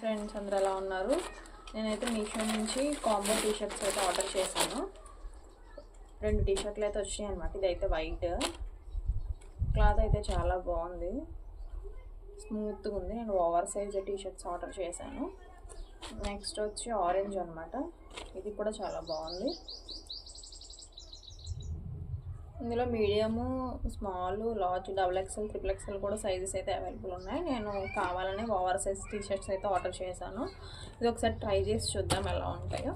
Friends అందరూ ఎలా ఉన్నారు? నేనైతే మీషో నుంచి కాంబో టీ షర్ట్స్ అయితే ఆర్డర్ చేశాను. 2 టీ షర్ట్లు అయితే వచ్చాయి అనమాట. ఇదైతే వైట్ క్లాత్ అయితే చాలా బాగుంది, స్మూత్గా ఉంది. నేను over size T shirts order చేశాను. నెక్స్ట్ వచ్చి ఆరెంజ్ అనమాట. ఇది కూడా చాలా బాగుంది. ఇందులో medium, small, large, XXL, XXL కూడా సైజెస్ అయితే అవైలబుల్ ఉన్నాయి. నేను కావాలనే ఓవర్ సైజ్ టీ షర్ట్స్ అయితే ఆర్డర్ చేశాను. ఇది ఒకసారి ట్రై చేసి చూద్దాం ఎలా ఉంటాయో.